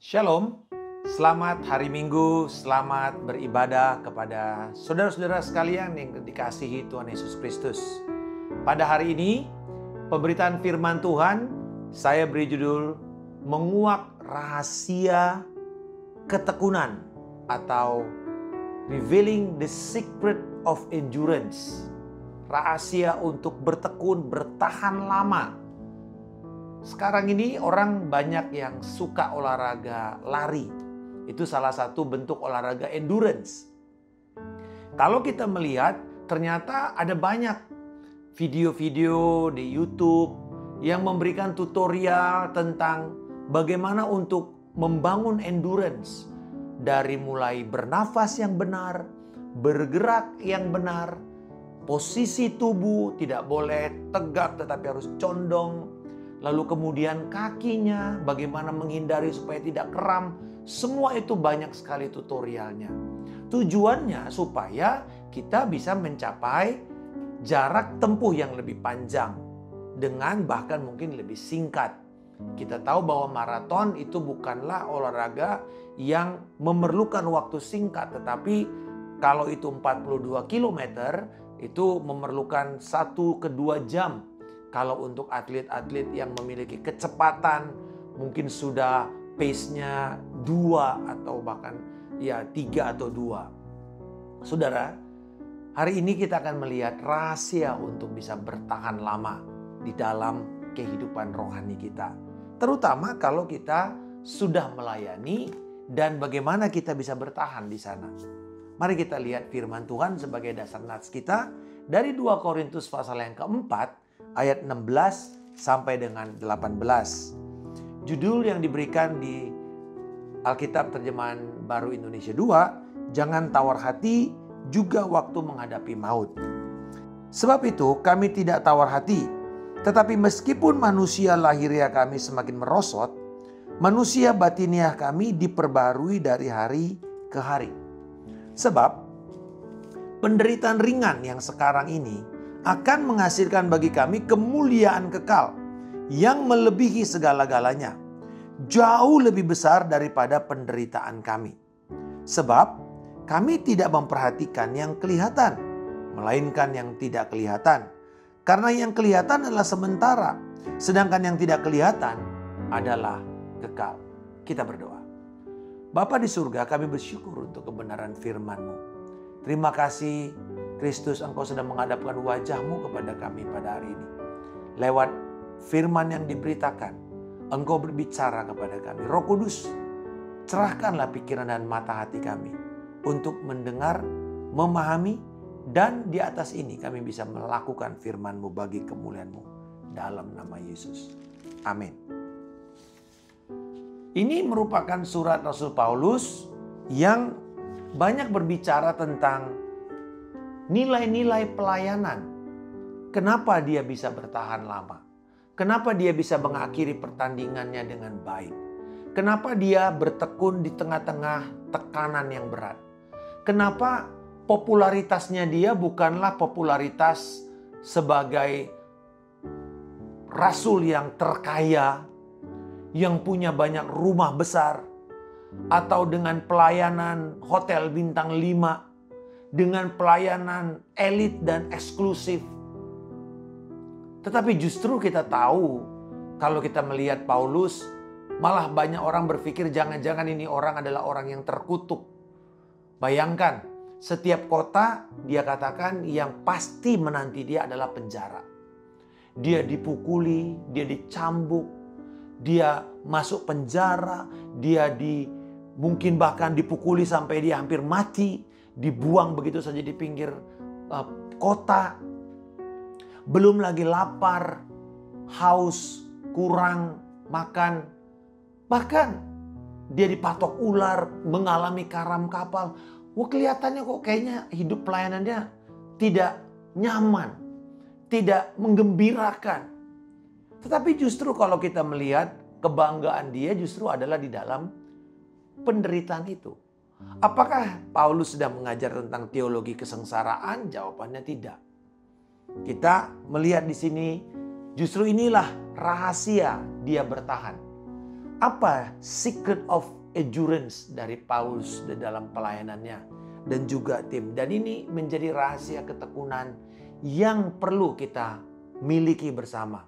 Shalom, selamat hari Minggu, selamat beribadah kepada saudara-saudara sekalian yang dikasihi Tuhan Yesus Kristus. Pada hari ini, pemberitaan firman Tuhan, saya beri judul Menguak Rahasia Ketekunan atau Revealing the Secret of Endurance. Rahasia untuk bertekun, bertahan lama. Sekarang ini orang banyak yang suka olahraga lari. Itu salah satu bentuk olahraga endurance. Kalau kita melihat, ternyata ada banyak video-video di YouTube yang memberikan tutorial tentang bagaimana untuk membangun endurance. Dari mulai bernafas yang benar, bergerak yang benar, posisi tubuh tidak boleh tegak tetapi harus condong. Lalu kemudian kakinya, bagaimana menghindari supaya tidak kram. Semua itu banyak sekali tutorialnya. Tujuannya supaya kita bisa mencapai jarak tempuh yang lebih panjang. Dengan bahkan mungkin lebih singkat. Kita tahu bahwa maraton itu bukanlah olahraga yang memerlukan waktu singkat. Tetapi kalau itu 42 km itu memerlukan 1 ke 2 jam. Kalau untuk atlet-atlet yang memiliki kecepatan, mungkin sudah pace-nya 2 atau bahkan 3 atau 2. Saudara, hari ini kita akan melihat rahasia untuk bisa bertahan lama di dalam kehidupan rohani kita. Terutama kalau kita sudah melayani dan bagaimana kita bisa bertahan di sana. Mari kita lihat firman Tuhan sebagai dasar nats kita dari 2 Korintus pasal yang keempat. Ayat 16 sampai dengan 18. Judul yang diberikan di Alkitab Terjemahan Baru Indonesia 2, jangan tawar hati juga waktu menghadapi maut. Sebab itu kami tidak tawar hati, tetapi meskipun manusia lahiriah kami semakin merosot, manusia batiniah kami diperbarui dari hari ke hari. Sebab penderitaan ringan yang sekarang ini akan menghasilkan bagi kami kemuliaan kekal yang melebihi segala-galanya, jauh lebih besar daripada penderitaan kami. Sebab kami tidak memperhatikan yang kelihatan, melainkan yang tidak kelihatan. Karena yang kelihatan adalah sementara, sedangkan yang tidak kelihatan adalah kekal. Kita berdoa. Bapa di surga, kami bersyukur untuk kebenaran firman-Mu. Terima kasih Kristus, Engkau sedang menghadapkan wajah-Mu kepada kami pada hari ini. Lewat firman yang diberitakan, Engkau berbicara kepada kami. Roh Kudus, cerahkanlah pikiran dan mata hati kami untuk mendengar, memahami, dan di atas ini kami bisa melakukan firman-Mu bagi kemuliaan-Mu. Dalam nama Yesus. Amin. Ini merupakan surat Rasul Paulus yang banyak berbicara tentang nilai-nilai pelayanan. Kenapa dia bisa bertahan lama? Kenapa dia bisa mengakhiri pertandingannya dengan baik? Kenapa dia bertekun di tengah-tengah tekanan yang berat? Kenapa popularitasnya dia bukanlah popularitas sebagai rasul yang terkaya, yang punya banyak rumah besar, atau dengan pelayanan hotel bintang 5, dengan pelayanan elit dan eksklusif. Tetapi justru kita tahu kalau kita melihat Paulus, malah banyak orang berpikir jangan-jangan ini orang adalah orang yang terkutuk. Bayangkan, setiap kota dia katakan yang pasti menanti dia adalah penjara. Dia dipukuli, dia dicambuk, dia masuk penjara, dia mungkin bahkan dipukuli sampai dia hampir mati. Dibuang begitu saja di pinggir kota. Belum lagi lapar, haus, kurang makan. Bahkan dia dipatok ular, mengalami karam kapal. Wah, kelihatannya kok kayaknya hidup pelayanannya tidak nyaman, tidak menggembirakan. Tetapi justru kalau kita melihat kebanggaan dia justru adalah di dalam penderitaan itu. Apakah Paulus sedang mengajar tentang teologi kesengsaraan? Jawabannya tidak. Kita melihat di sini justru inilah rahasia dia bertahan. Apa secret of endurance dari Paulus dalam pelayanannya dan juga tim. Dan ini menjadi rahasia ketekunan yang perlu kita miliki bersama.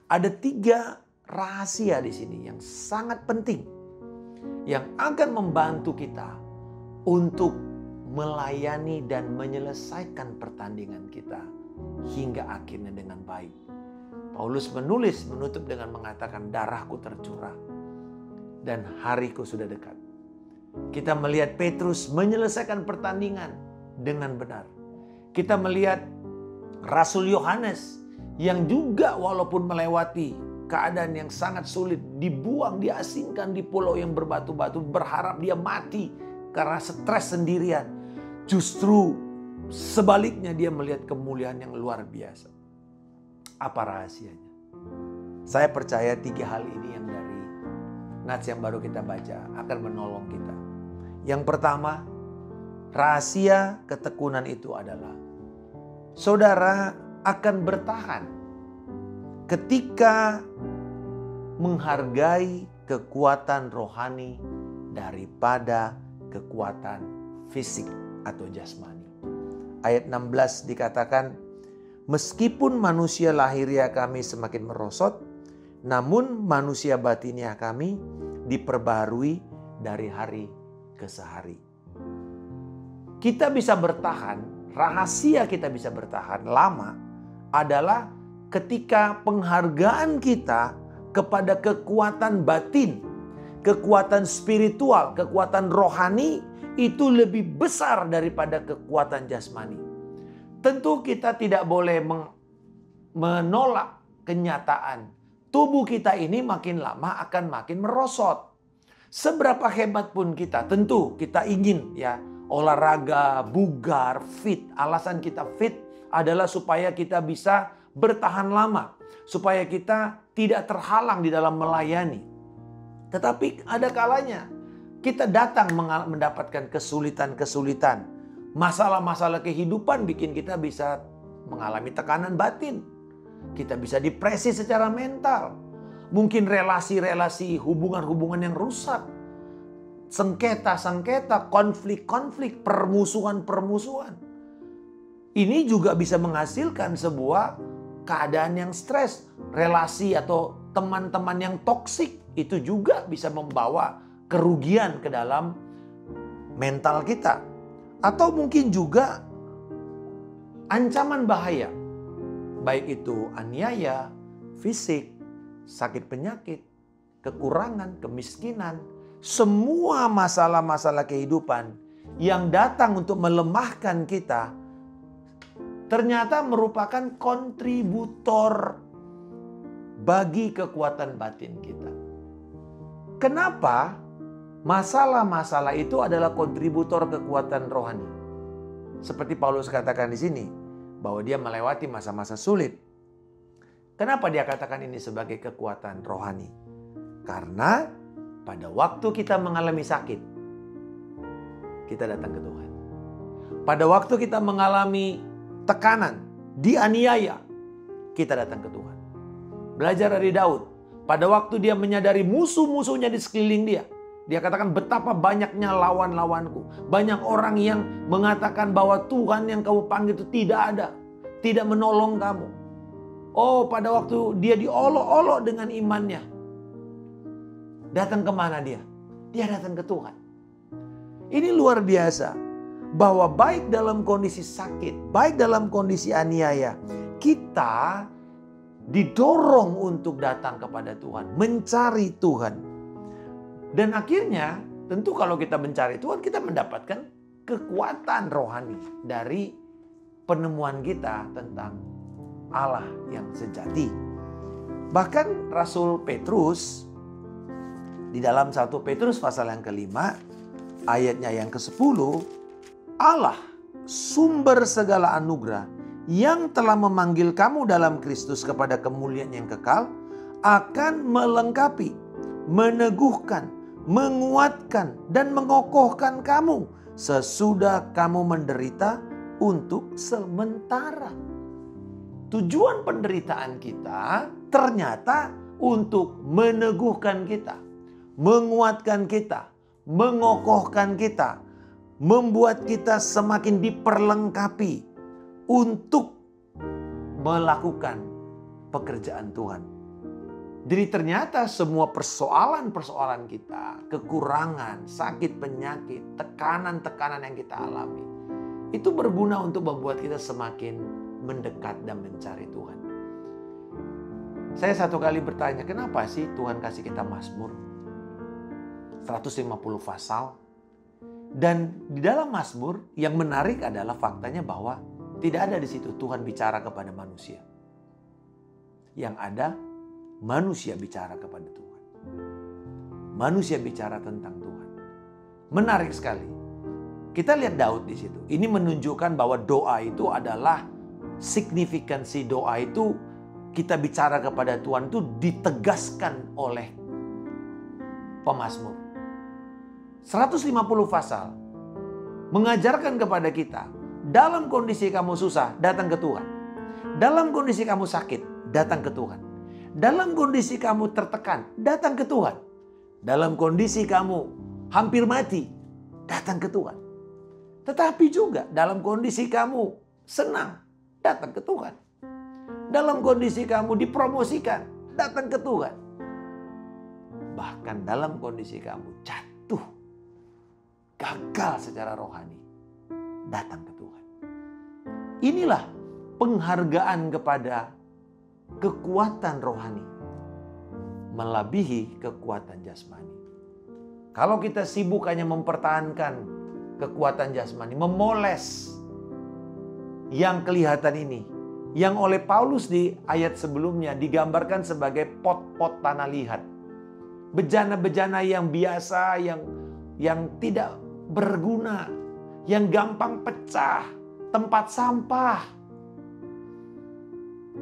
Ada 3 rahasia di sini yang sangat penting yang akan membantu kita untuk melayani dan menyelesaikan pertandingan kita hingga akhirnya dengan baik. Paulus menutup dengan mengatakan, darahku tercurah dan hariku sudah dekat. Kita melihat Petrus menyelesaikan pertandingan dengan benar. Kita melihat Rasul Yohanes yang juga walaupun melewati keadaan yang sangat sulit, dibuang, diasingkan di pulau yang berbatu-batu, berharap dia mati karena stres sendirian. Justru sebaliknya dia melihat kemuliaan yang luar biasa. Apa rahasianya? Saya percaya 3 hal ini yang dari nats yang baru kita baca akan menolong kita. Yang pertama, rahasia ketekunan itu adalah saudara akan bertahan ketika menghargai kekuatan rohani daripada kekuatan fisik atau jasmani. Ayat 16 dikatakan, meskipun manusia lahiriah kami semakin merosot, namun manusia batiniah kami diperbaharui dari hari ke hari. Kita bisa bertahan, rahasia kita bisa bertahan lama adalah ketika penghargaan kita kepada kekuatan batin, kekuatan spiritual, kekuatan rohani itu lebih besar daripada kekuatan jasmani. Tentu kita tidak boleh menolak kenyataan. Tubuh kita ini makin lama akan makin merosot. Seberapa hebat pun kita, tentu kita ingin ya olahraga, bugar, fit. Alasan kita fit adalah supaya kita bisa bertahan lama. Supaya kita tidak terhalang di dalam melayani. Tetapi ada kalanya kita datang mendapatkan kesulitan-kesulitan. Masalah-masalah kehidupan bikin kita bisa mengalami tekanan batin. Kita bisa depresi secara mental. Mungkin relasi-relasi, hubungan-hubungan yang rusak. Sengketa-sengketa, konflik-konflik, permusuhan-permusuhan. Ini juga bisa menghasilkan sebuah keadaan yang stres. Relasi atau teman-teman yang toksik itu juga bisa membawa kerugian ke dalam mental kita. Atau mungkin juga ancaman bahaya. Baik itu aniaya, fisik, sakit penyakit, kekurangan, kemiskinan. Semua masalah-masalah kehidupan yang datang untuk melemahkan kita ternyata merupakan kontributor bagi kekuatan batin kita. Kenapa? Masalah-masalah itu adalah kontributor kekuatan rohani. Seperti Paulus katakan di sini, bahwa dia melewati masa-masa sulit. Kenapa dia katakan ini sebagai kekuatan rohani? Karena pada waktu kita mengalami sakit, kita datang ke Tuhan. Pada waktu kita mengalami tekanan, dianiaya, kita datang ke Tuhan. Belajar dari Daud. Pada waktu dia menyadari musuh-musuhnya di sekeliling dia, dia katakan betapa banyaknya lawan-lawanku. Banyak orang yang mengatakan bahwa Tuhan yang kamu panggil itu tidak ada. Tidak menolong kamu. Oh, pada waktu dia diolok-olok dengan imannya. Datang kemana dia? Dia datang ke Tuhan. Ini luar biasa. Bahwa baik dalam kondisi sakit, baik dalam kondisi aniaya, kita didorong untuk datang kepada Tuhan. Mencari Tuhan. Dan akhirnya tentu kalau kita mencari Tuhan, kita mendapatkan kekuatan rohani dari penemuan kita tentang Allah yang sejati. Bahkan Rasul Petrus di dalam 1 Petrus pasal yang ke-5 ayatnya yang ke-10, Allah sumber segala anugerah yang telah memanggil kamu dalam Kristus kepada kemuliaan yang kekal akan melengkapi, meneguhkan, menguatkan dan mengokohkan kamu sesudah kamu menderita untuk sementara. Tujuan penderitaan kita ternyata untuk meneguhkan kita, menguatkan kita, mengokohkan kita, membuat kita semakin diperlengkapi untuk melakukan pekerjaan Tuhan. Jadi ternyata semua persoalan-persoalan kita, kekurangan, sakit penyakit, tekanan-tekanan yang kita alami, itu berguna untuk membuat kita semakin mendekat dan mencari Tuhan. Saya satu kali bertanya, kenapa sih Tuhan kasih kita Mazmur? 150 pasal. Dan di dalam Mazmur yang menarik adalah faktanya bahwa tidak ada di situ Tuhan bicara kepada manusia. Yang ada manusia bicara kepada Tuhan. Manusia bicara tentang Tuhan. Menarik sekali. Kita lihat Daud di situ. Ini menunjukkan bahwa doa itu adalah signifikansi doa itu, kita bicara kepada Tuhan itu ditegaskan oleh pemazmur. 150 pasal mengajarkan kepada kita, dalam kondisi kamu susah, datang ke Tuhan. Dalam kondisi kamu sakit, datang ke Tuhan. Dalam kondisi kamu tertekan, datang ke Tuhan. Dalam kondisi kamu hampir mati, datang ke Tuhan. Tetapi juga dalam kondisi kamu senang, datang ke Tuhan. Dalam kondisi kamu dipromosikan, datang ke Tuhan. Bahkan dalam kondisi kamu jatuh, gagal secara rohani, datang ke Tuhan. Inilah penghargaan kepada kekuatan rohani melebihi kekuatan jasmani. Kalau kita sibuk hanya mempertahankan kekuatan jasmani, memoles yang kelihatan ini, yang oleh Paulus di ayat sebelumnya digambarkan sebagai pot-pot tanah liat. Bejana-bejana yang biasa, yang tidak berguna, yang gampang pecah, tempat sampah.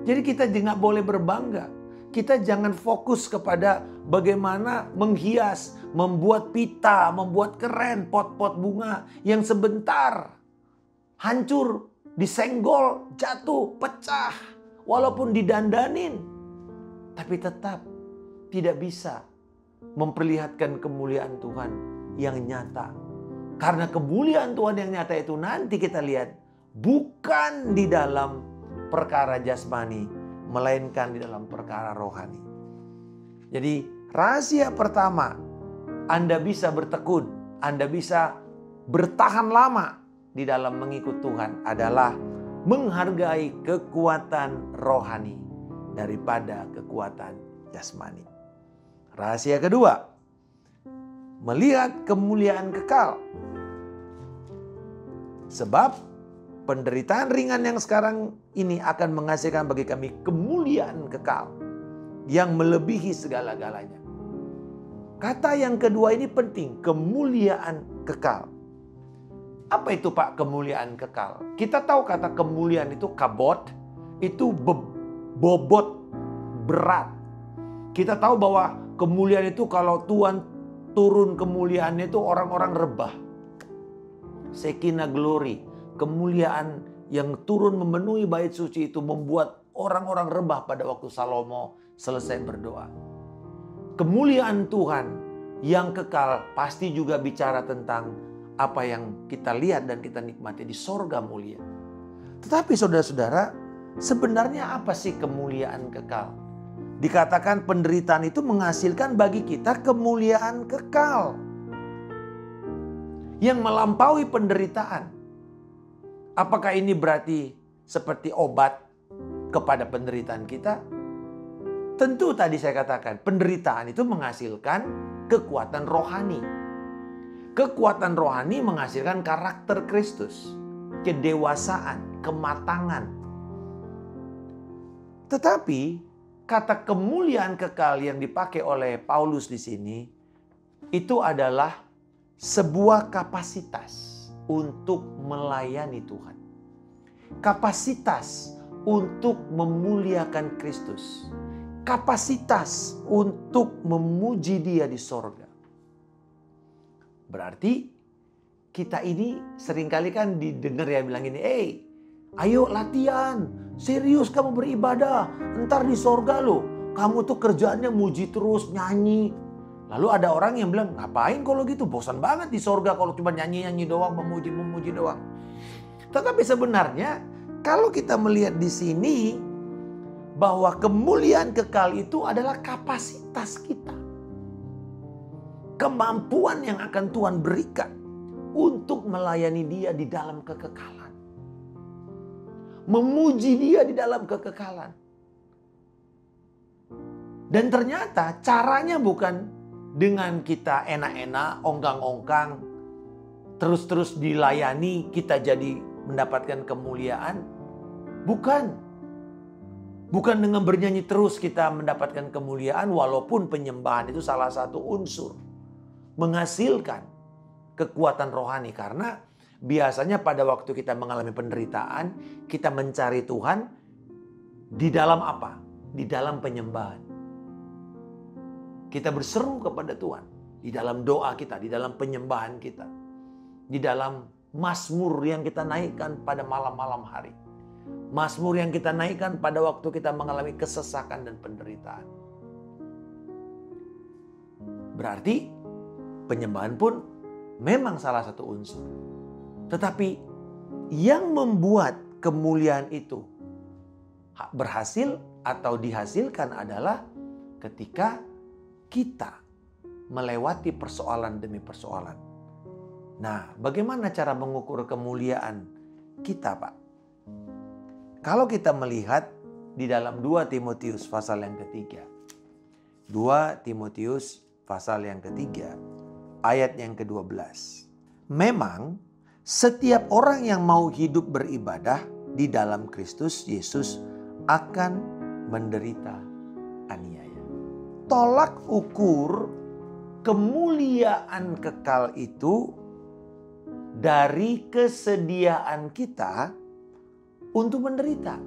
Jadi kita jangan boleh berbangga. Kita jangan fokus kepada bagaimana menghias, membuat pita, membuat keren pot-pot bunga yang sebentar hancur, disenggol, jatuh, pecah. Walaupun didandanin, tapi tetap tidak bisa memperlihatkan kemuliaan Tuhan yang nyata. Karena kemuliaan Tuhan yang nyata itu nanti kita lihat bukan di dalam perkara jasmani, melainkan di dalam perkara rohani. Jadi rahasia pertama, Anda bisa bertekun, Anda bisa bertahan lama di dalam mengikut Tuhan adalah menghargai kekuatan rohani daripada kekuatan jasmani. Rahasia kedua, melihat kemuliaan kekal. Sebab penderitaan ringan yang sekarang ini akan menghasilkan bagi kami kemuliaan kekal yang melebihi segala-galanya. Kata yang kedua ini penting, kemuliaan kekal. Apa itu Pak kemuliaan kekal? Kita tahu kata kemuliaan itu kabot, itu bobot, berat. Kita tahu bahwa kemuliaan itu kalau Tuhan turun kemuliaannya itu orang-orang rebah. Shekinah glory, kemuliaan yang turun memenuhi bait suci itu membuat orang-orang rebah pada waktu Salomo selesai berdoa. Kemuliaan Tuhan yang kekal pasti juga bicara tentang apa yang kita lihat dan kita nikmati di sorga mulia. Tetapi saudara-saudara, sebenarnya apa sih kemuliaan kekal? Dikatakan penderitaan itu menghasilkan bagi kita kemuliaan kekal yang melampaui penderitaan. Apakah ini berarti seperti obat kepada penderitaan kita? Tentu tadi saya katakan penderitaan itu menghasilkan kekuatan rohani. Kekuatan rohani menghasilkan karakter Kristus, kedewasaan, kematangan. Tetapi kata kemuliaan kekal yang dipakai oleh Paulus di sini itu adalah sebuah kapasitas untuk melayani Tuhan. Kapasitas untuk memuliakan Kristus. Kapasitas untuk memuji Dia di sorga. Berarti kita ini seringkali kan didengar ya bilang gini, ayo latihan, serius kamu beribadah, ntar di sorga loh. Kamu tuh kerjaannya muji terus, nyanyi. Lalu ada orang yang bilang, ngapain kalau gitu? Bosan banget di sorga kalau cuma nyanyi-nyanyi doang, memuji-memuji doang. Tetapi sebenarnya kalau kita melihat di sini bahwa kemuliaan kekal itu adalah kapasitas kita. Kemampuan yang akan Tuhan berikan untuk melayani Dia di dalam kekekalan. Memuji Dia di dalam kekekalan. Dan ternyata caranya bukan dengan kita enak-enak, ongkang-ongkang, terus-terus dilayani, kita jadi mendapatkan kemuliaan. Bukan. Bukan dengan bernyanyi terus kita mendapatkan kemuliaan, walaupun penyembahan itu salah satu unsur menghasilkan kekuatan rohani. Karena biasanya pada waktu kita mengalami penderitaan, kita mencari Tuhan di dalam apa? Di dalam penyembahan. Kita berseru kepada Tuhan di dalam doa kita, di dalam penyembahan kita, di dalam mazmur yang kita naikkan pada malam-malam hari. Mazmur yang kita naikkan pada waktu kita mengalami kesesakan dan penderitaan. Berarti penyembahan pun memang salah satu unsur. Tetapi yang membuat kemuliaan itu berhasil atau dihasilkan adalah ketika kita melewati persoalan demi persoalan. Nah, bagaimana cara mengukur kemuliaan kita, Pak? Kalau kita melihat di dalam 2 Timotius pasal yang ketiga. 2 Timotius pasal yang ketiga, ayat yang ke-12. Memang setiap orang yang mau hidup beribadah di dalam Kristus Yesus akan menderita aniaya. Tolak ukur kemuliaan kekal itu dari kesediaan kita untuk menderita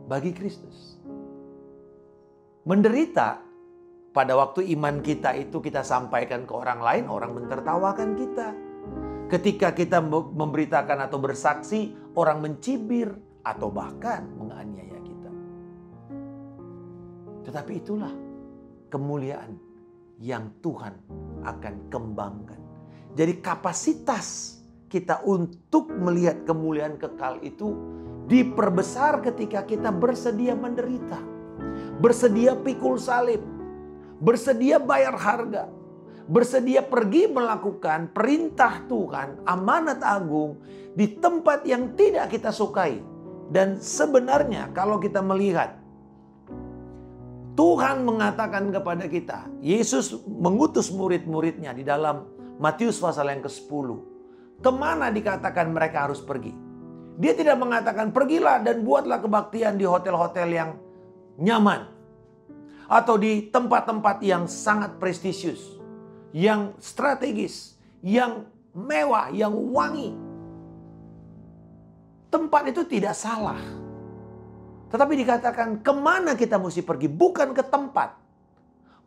bagi Kristus. Menderita pada waktu iman kita itu kita sampaikan ke orang lain, orang mentertawakan kita. Ketika kita memberitakan atau bersaksi, orang mencibir atau bahkan menganiaya kita. Tetapi itulah kemuliaan yang Tuhan akan kembangkan. Jadi kapasitas kita untuk melihat kemuliaan kekal itu diperbesar ketika kita bersedia menderita. Bersedia pikul salib. Bersedia bayar harga. Bersedia pergi melakukan perintah Tuhan, amanat agung di tempat yang tidak kita sukai. Dan sebenarnya kalau kita melihat Tuhan mengatakan kepada kita, Yesus mengutus murid-muridnya di dalam Matius pasal yang ke-10. Kemana dikatakan mereka harus pergi? Dia tidak mengatakan pergilah dan buatlah kebaktian di hotel-hotel yang nyaman. Atau di tempat-tempat yang sangat prestisius. Yang strategis. Yang mewah, yang wangi. Tempat itu tidak salah. Tetapi dikatakan kemana kita mesti pergi. Bukan ke tempat.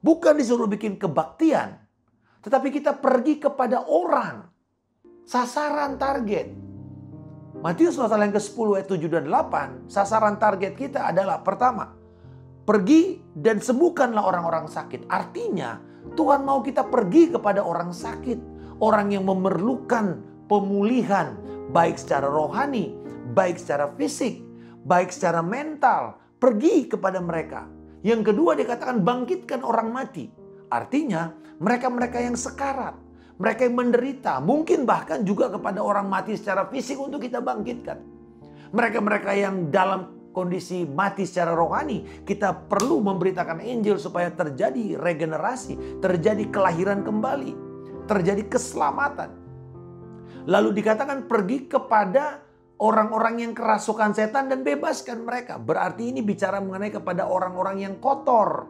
Bukan disuruh bikin kebaktian. Tetapi kita pergi kepada orang. Sasaran target. Matius pasal yang ke-10 ayat 7 dan 8. Sasaran target kita adalah pertama. Pergi dan sembuhkanlah orang-orang sakit. Artinya Tuhan mau kita pergi kepada orang sakit. Orang yang memerlukan pemulihan. Baik secara rohani. Baik secara fisik. Baik secara mental, pergi kepada mereka. Yang kedua dikatakan bangkitkan orang mati. Artinya mereka-mereka yang sekarat, mereka yang menderita, mungkin bahkan juga kepada orang mati secara fisik untuk kita bangkitkan. Mereka-mereka yang dalam kondisi mati secara rohani, kita perlu memberitakan Injil supaya terjadi regenerasi, terjadi kelahiran kembali, terjadi keselamatan. Lalu dikatakan pergi kepada orang-orang yang kerasukan setan dan bebaskan mereka. Berarti ini bicara mengenai kepada orang-orang yang kotor.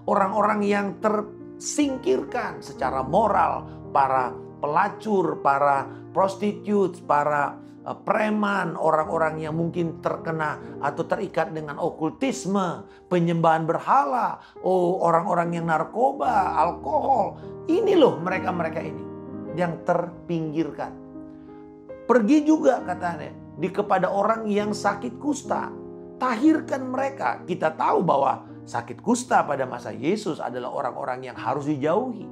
Orang-orang yang tersingkirkan secara moral. Para pelacur, para prostitut, para preman. Orang-orang yang mungkin terkena atau terikat dengan okultisme. Penyembahan berhala. Orang-orang yang narkoba, alkohol. Ini loh mereka-mereka ini. Yang terpinggirkan. Pergi juga katanya kepada orang yang sakit kusta. Tahirkan mereka. Kita tahu bahwa sakit kusta pada masa Yesus adalah orang-orang yang harus dijauhi.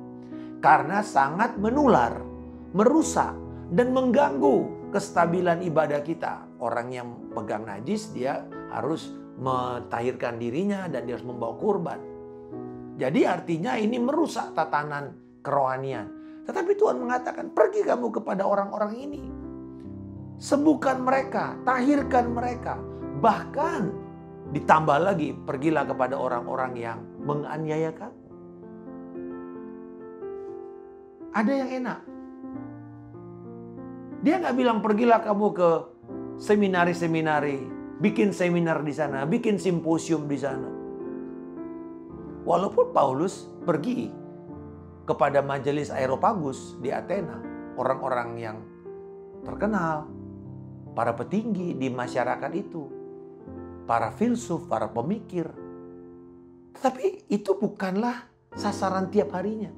Karena sangat menular, merusak, dan mengganggu kestabilan ibadah kita. Orang yang pegang najis dia harus mentahirkan dirinya dan dia harus membawa kurban. Jadi artinya ini merusak tatanan kerohanian. Tetapi Tuhan mengatakan, pergi kamu kepada orang-orang ini. Sembuhkan mereka, tahirkan mereka. Bahkan ditambah lagi, pergilah kepada orang-orang yang menganiaya kamu. Ada yang enak. Dia nggak bilang pergilah kamu ke seminari-seminari, bikin seminar di sana, bikin simposium di sana. Walaupun Paulus pergi kepada majelis Areopagus di Athena, orang-orang yang terkenal, para petinggi di masyarakat itu, para filsuf, para pemikir. Tetapi itu bukanlah sasaran tiap harinya.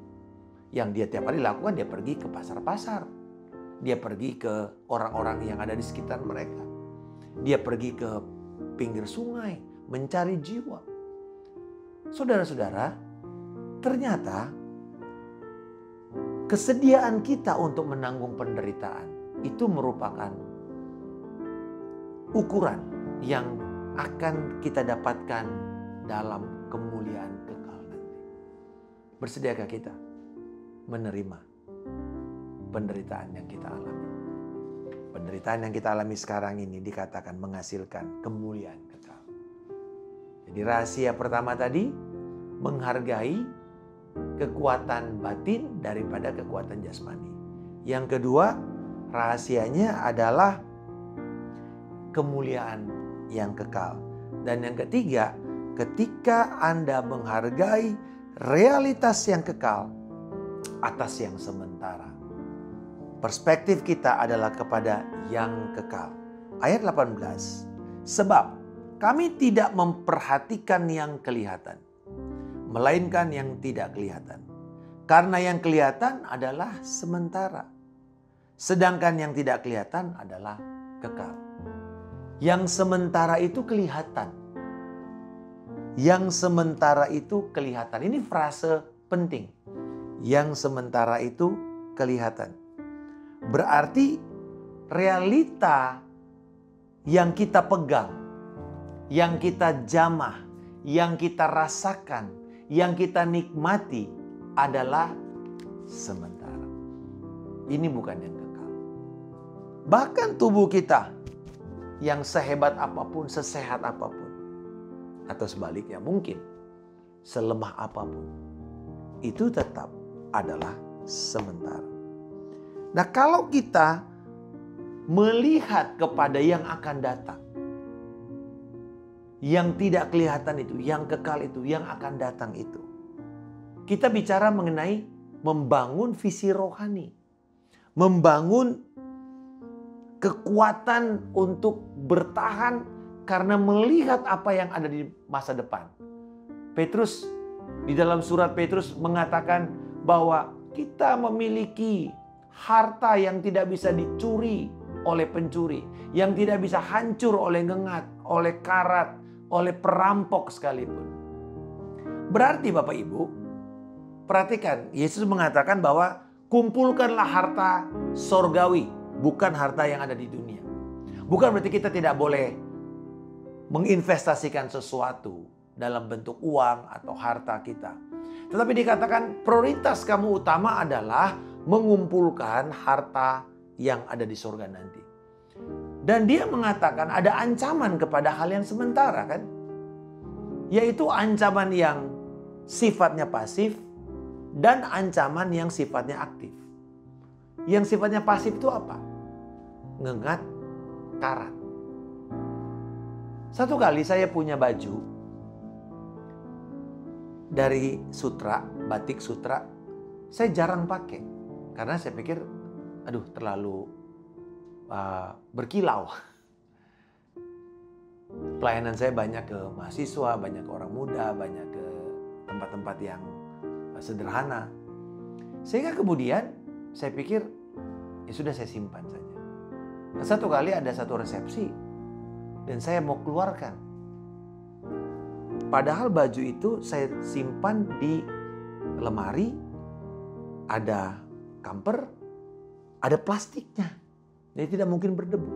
Yang dia tiap hari lakukan, dia pergi ke pasar-pasar. Dia pergi ke orang-orang yang ada di sekitar mereka. Dia pergi ke pinggir sungai, mencari jiwa. Saudara-saudara, ternyata kesediaan kita untuk menanggung penderitaan itu merupakan ukuran yang akan kita dapatkan dalam kemuliaan kekal nanti. Bersediakah kita menerima penderitaan yang kita alami? Penderitaan yang kita alami sekarang ini dikatakan menghasilkan kemuliaan kekal. Jadi rahasia pertama tadi, menghargai kekuatan batin daripada kekuatan jasmani. Yang kedua, rahasianya adalah kemuliaan yang kekal. Dan yang ketiga, ketika Anda menghargai realitas yang kekal atas yang sementara. Perspektif kita adalah kepada yang kekal. Ayat 18. Sebab kami tidak memperhatikan yang kelihatan, melainkan yang tidak kelihatan. Karena yang kelihatan adalah sementara, sedangkan yang tidak kelihatan adalah kekal. Yang sementara itu kelihatan. Yang sementara itu kelihatan. Ini frase penting. Yang sementara itu kelihatan. Berarti realita yang kita pegang, yang kita jamah, yang kita rasakan, yang kita nikmati adalah sementara. Ini bukan yang kekal. Bahkan tubuh kita yang sehebat apapun, sesehat apapun, atau sebaliknya mungkin selemah apapun, itu tetap adalah sementara. Nah, kalau kita melihat kepada yang akan datang, yang tidak kelihatan itu, yang kekal itu, yang akan datang itu, kita bicara mengenai membangun visi rohani, membangun kekuatan untuk bertahan karena melihat apa yang ada di masa depan. Petrus di dalam surat Petrus mengatakan bahwa kita memiliki harta yang tidak bisa dicuri oleh pencuri, yang tidak bisa hancur oleh ngengat, oleh karat, oleh perampok sekalipun. Berarti Bapak Ibu, perhatikan, Yesus mengatakan bahwa kumpulkanlah harta sorgawi, bukan harta yang ada di dunia. Bukan berarti kita tidak boleh menginvestasikan sesuatu dalam bentuk uang atau harta kita. Tetapi dikatakan prioritas kamu utama adalah mengumpulkan harta yang ada di surga nanti. Dan dia mengatakan ada ancaman kepada hal yang sementara kan? Yaitu ancaman yang sifatnya pasif dan ancaman yang sifatnya aktif. Yang sifatnya pasif itu apa? Ngengat, karat. Satu kali saya punya baju dari sutra, batik sutra. Saya jarang pakai karena saya pikir aduh terlalu berkilau. Pelayanan saya banyak ke mahasiswa, banyak ke orang muda, banyak ke tempat-tempat yang sederhana. Sehingga kemudian saya pikir ya sudah saya simpan saja. Nah, satu kali ada satu resepsi dan saya mau keluarkan Padahal baju itu saya simpan di lemari, ada kamper, ada plastiknya. Jadi tidak mungkin berdebu.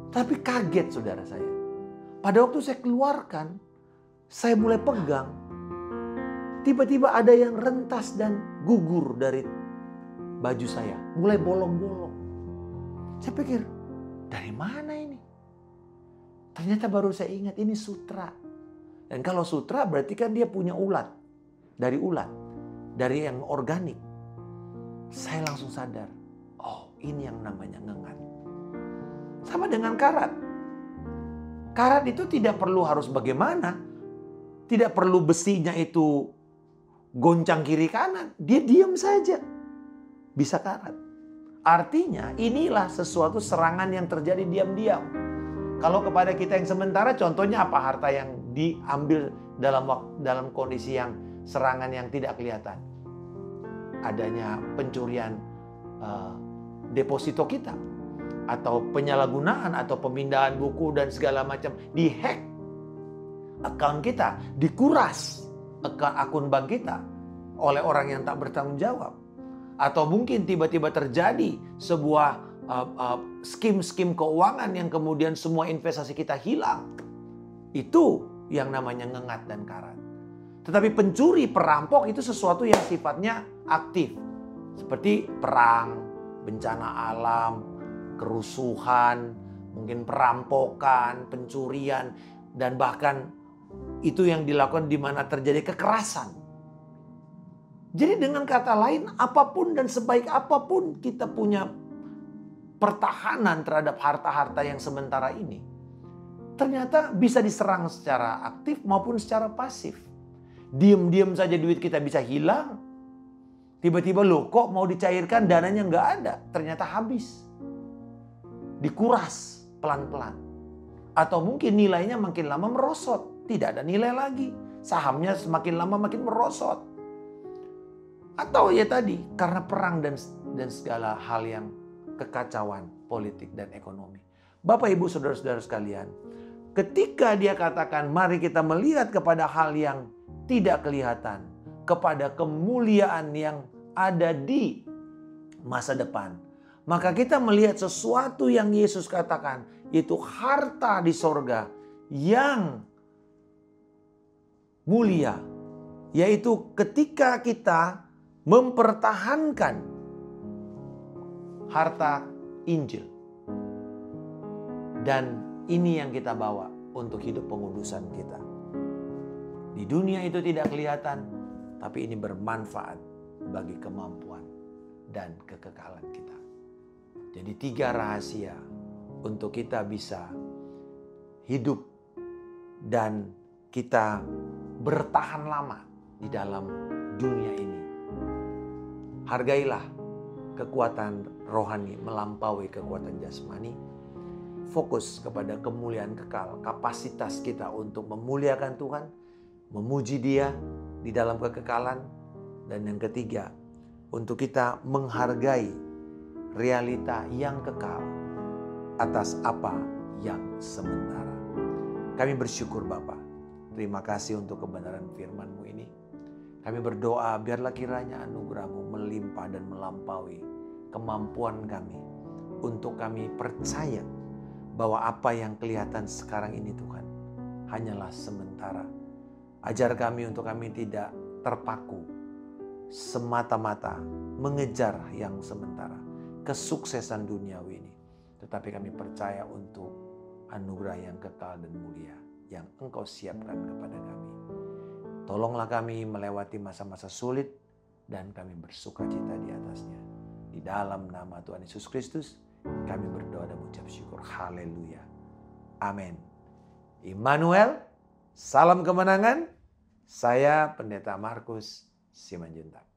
Tapi kaget saudara saya. Pada waktu saya keluarkan, saya mulai pegang. Tiba-tiba ada yang rentas dan gugur dari baju saya. Mulai bolong-bolong. Saya pikir, dari mana ini? Ternyata baru saya ingat ini sutra. Dan kalau sutra berarti kan dia punya ulat. Dari ulat. Dari yang organik. Saya langsung sadar. Oh, ini yang namanya ngengat. Sama dengan karat. Karat itu tidak perlu harus bagaimana. Tidak perlu besinya itu goncang kiri kanan. Dia diam saja. Bisa karat. Artinya inilah sesuatu serangan yang terjadi diam-diam. Kalau kepada kita yang sementara, contohnya apa? Harta yang diambil dalam kondisi yang serangan yang tidak kelihatan. Adanya pencurian deposito kita. Atau penyalahgunaan atau pemindahan buku dan segala macam. Dihack akun kita. Dikuras akun bank kita oleh orang yang tak bertanggung jawab. Atau mungkin tiba-tiba terjadi sebuah skim-skim keuangan yang kemudian semua investasi kita hilang. Itu yang namanya ngengat dan karat. Tetapi pencuri, perampok itu sesuatu yang sifatnya aktif. Seperti perang, bencana alam, kerusuhan, mungkin perampokan, pencurian, dan bahkan itu yang dilakukan di mana terjadi kekerasan. Jadi dengan kata lain, apapun dan sebaik apapun kita punya pertahanan terhadap harta-harta yang sementara ini, ternyata bisa diserang secara aktif maupun secara pasif. Diam-diam saja duit kita bisa hilang. Tiba-tiba loh kok mau dicairkan dananya nggak ada. Ternyata habis. Dikuras pelan-pelan. Atau mungkin nilainya makin lama merosot. Tidak ada nilai lagi. Sahamnya semakin lama makin merosot. Atau ya tadi karena perang dan segala hal yang kekacauan politik dan ekonomi. Bapak ibu saudara-saudara sekalian. Ketika dia katakan mari kita melihat kepada hal yang tidak kelihatan. Kepada kemuliaan yang ada di masa depan. Maka kita melihat sesuatu yang Yesus katakan. Yaitu harta di sorga yang mulia. Yaitu ketika kita mempertahankan harta Injil. Dan ini yang kita bawa untuk hidup pengudusan kita. Di dunia itu tidak kelihatan, tapi ini bermanfaat bagi kemampuan dan kekekalan kita. Jadi 3 rahasia untuk kita bisa hidup dan kita bertahan lama di dalam dunia ini. Hargailah kekuatan rohani melampaui kekuatan jasmani. Fokus kepada kemuliaan kekal, kapasitas kita untuk memuliakan Tuhan, memuji Dia di dalam kekekalan. Dan yang ketiga, untuk kita menghargai realita yang kekal atas apa yang sementara. Kami bersyukur Bapa. Terima kasih untuk kebenaran firman-Mu ini. Kami berdoa biarlah kiranya anugerah-Mu melimpah dan melampaui kemampuan kami. Untuk kami percaya bahwa apa yang kelihatan sekarang ini Tuhan hanyalah sementara. Ajar kami untuk kami tidak terpaku semata-mata mengejar yang sementara, kesuksesan duniawi ini. Tetapi kami percaya untuk anugerah yang kekal dan mulia yang Engkau siapkan kepada kami. Tolonglah kami melewati masa-masa sulit dan kami bersukacita di atasnya. Di dalam nama Tuhan Yesus Kristus kami berdoa dan mengucap syukur. Haleluya. Amin. Immanuel, salam kemenangan. Saya Pendeta Markus Simanjuntak.